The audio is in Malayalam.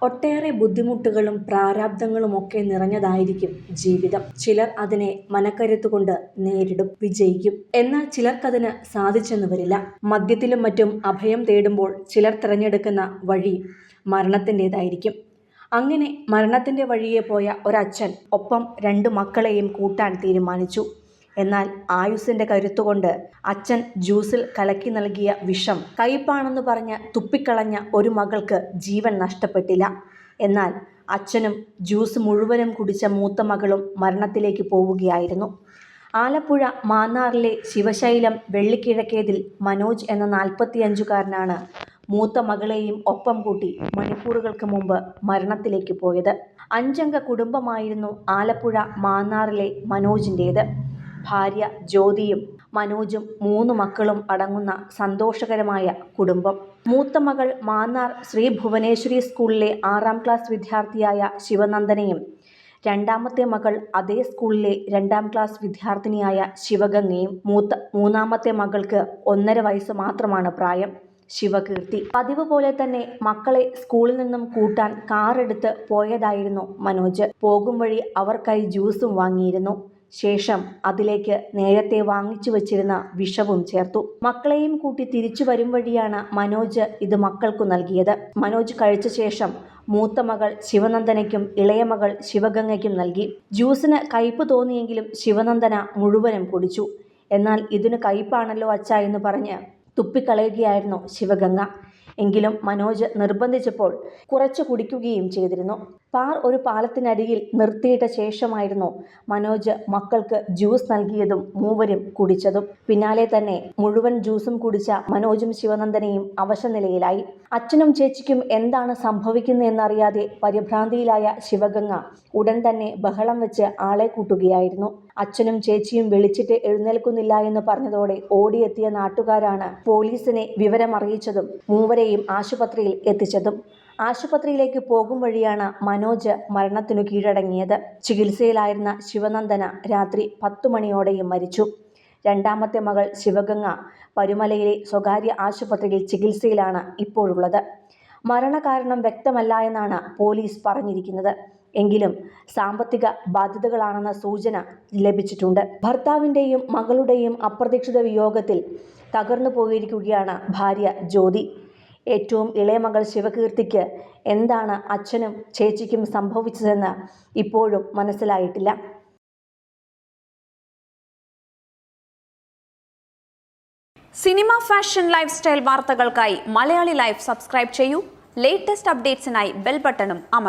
ഒട്ടേറെ ബുദ്ധിമുട്ടുകളും പ്രാരാബ്ധങ്ങളുമൊക്കെ നിറഞ്ഞതായിരിക്കും ജീവിതം. ചിലർ അതിനെ മനക്കരുത്തുകൊണ്ട് നേരിടും, വിജയിക്കും. എന്നാൽ ചിലർക്കതിന് സാധിച്ചെന്ന് വരില്ല. മദ്യത്തിലും മറ്റും അഭയം തേടുമ്പോൾ ചിലർ തിരഞ്ഞെടുക്കുന്ന വഴി മരണത്തിൻ്റെതായിരിക്കും. അങ്ങനെ മരണത്തിൻ്റെ വഴിയെ പോയ ഒരച്ഛൻ ഒപ്പം 2 മക്കളെയും കൂട്ടാൻ തീരുമാനിച്ചു. എന്നാൽ ആയുസ്സിൻ്റെ കരുത്തുകൊണ്ട് അച്ഛൻ ജ്യൂസിൽ കലക്കി നൽകിയ വിഷം കയ്പാണെന്ന് പറഞ്ഞ് തുപ്പിക്കളഞ്ഞ ഒരു മകൾക്ക് ജീവൻ നഷ്ടപ്പെട്ടില്ല. എന്നാൽ അച്ഛനും ജ്യൂസ് മുഴുവനും കുടിച്ച മൂത്ത മകളും മരണത്തിലേക്ക് പോവുകയായിരുന്നു. ആലപ്പുഴ മാന്നാറിലെ ശിവശൈലം വെള്ളിക്കിഴക്കേതിൽ മനോജ് എന്ന 45-കാരനാണ് മൂത്ത മകളെയും ഒപ്പം കൂട്ടി മണിക്കൂറുകൾക്ക് മുമ്പ് മരണത്തിലേക്ക് പോയത്. 5 അംഗ കുടുംബമായിരുന്നു ആലപ്പുഴ മാന്നാറിലെ മനോജിൻ്റേത്. ഭാര്യ ജ്യോതിയും മനോജും 3 മക്കളും അടങ്ങുന്ന സന്തോഷകരമായ കുടുംബം. മൂത്ത മകൾ മാന്നാർ ശ്രീ ഭുവനേശ്വരി സ്കൂളിലെ 6ാം ക്ലാസ് വിദ്യാർത്ഥിയായ ശിവനന്ദനയും രണ്ടാമത്തെ മകൾ അതേ സ്കൂളിലെ 2ാം ക്ലാസ് വിദ്യാർത്ഥിനിയായ ശിവഗംഗയും. മൂന്നാമത്തെ മകൾക്ക് 1.5 വയസ്സ് മാത്രമാണ് പ്രായം, ശിവകീർത്തി. പതിവ് പോലെ തന്നെ മക്കളെ സ്കൂളിൽ നിന്നും കൂട്ടാൻ കാറെടുത്ത് പോയതായിരുന്നു മനോജ്. പോകും വഴി അവർക്കായി ജ്യൂസും വാങ്ങിയിരുന്നു. ശേഷം അതിലേക്ക് നേരത്തെ വാങ്ങിച്ചു വച്ചിരുന്ന വിഷവും ചേർത്തു. മക്കളെയും കൂട്ടി തിരിച്ചു വരും വഴിയാണ് മനോജ് ഇത് മക്കൾക്കു നൽകിയത്. മനോജ് കഴിച്ച ശേഷം മൂത്ത മകൾ ശിവനന്ദനയ്ക്കും ഇളയ മകൾ ശിവഗംഗയ്ക്കും നൽകി. ജ്യൂസിന് കയ്പ് തോന്നിയെങ്കിലും ശിവനന്ദന മുഴുവനും കുടിച്ചു. എന്നാൽ ഇതിന് കയ്പാണല്ലോ അച്ഛാ എന്ന് പറഞ്ഞ് തുപ്പിക്കളയുകയായിരുന്നു ശിവഗംഗ. എങ്കിലും മനോജ് നിർബന്ധിച്ചപ്പോൾ കുറച്ച് കുടിക്കുകയും ചെയ്തിരുന്നു. കാർ ഒരു പാലത്തിനരികിൽ നിർത്തിയിട്ട ശേഷമായിരുന്നു മനോജ് മക്കൾക്ക് ജ്യൂസ് നൽകിയതും മൂവരും കുടിച്ചതും. പിന്നാലെ തന്നെ മുഴുവൻ ജ്യൂസും കുടിച്ച മനോജും ശിവനന്ദനയും അവശനിലയിലായി. അച്ഛനും ചേച്ചിക്കും എന്താണ് സംഭവിക്കുന്നതെന്നറിയാതെ പരിഭ്രാന്തിയിലായ ശിവഗംഗ ഉടൻ തന്നെ ബഹളം വെച്ച് ആളെ കൂട്ടുകയായിരുന്നു. അച്ഛനും ചേച്ചിയും വിളിച്ചിട്ട് എഴുന്നേൽക്കുന്നില്ല എന്ന് പറഞ്ഞതോടെ ഓടിയെത്തിയ നാട്ടുകാരാണ് പോലീസിനെ വിവരമറിയിച്ചതും മൂവരെയും ആശുപത്രിയിൽ എത്തിച്ചതും. ആശുപത്രിയിലേക്ക് പോകും വഴിയാണ് മനോജ് മരണത്തിനു കീഴടങ്ങിയത്. ചികിത്സയിലായിരുന്ന ശിവനന്ദന രാത്രി 10 മണിയോടെയും മരിച്ചു. രണ്ടാമത്തെ മകൾ ശിവഗംഗ പരുമലയിലെ സ്വകാര്യ ആശുപത്രിയിൽ ചികിത്സയിലാണ് ഇപ്പോഴുള്ളത്. മരണകാരണം വ്യക്തമല്ല എന്നാണ് പോലീസ് പറഞ്ഞിരിക്കുന്നത്. എങ്കിലും സാമ്പത്തിക ബാധ്യതകളാണെന്ന സൂചന ലഭിച്ചിട്ടുണ്ട്. ഭർത്താവിൻ്റെയും മകളുടെയും അപ്രതീക്ഷിത വിയോഗത്തിൽ തകർന്നു പോയിരിക്കുകയാണ് ഭാര്യ ജ്യോതി. ഏറ്റവും ഇളയ മകൾ ശിവകീർത്തിക്ക് എന്താണ് അച്ഛനും ചേച്ചിക്കും സംഭവിച്ചതെന്ന് ഇപ്പോഴും മനസ്സിലായിട്ടില്ല. സിനിമ, ഫാഷൻ, ലൈഫ് സ്റ്റൈൽ വാർത്തകൾക്കായി മലയാളി ലൈഫ് സബ്സ്ക്രൈബ് ചെയ്യൂ. ലേറ്റസ്റ്റ് അപ്ഡേറ്റ്സിനായി ബെൽ ബട്ടണും അമർത്തുക.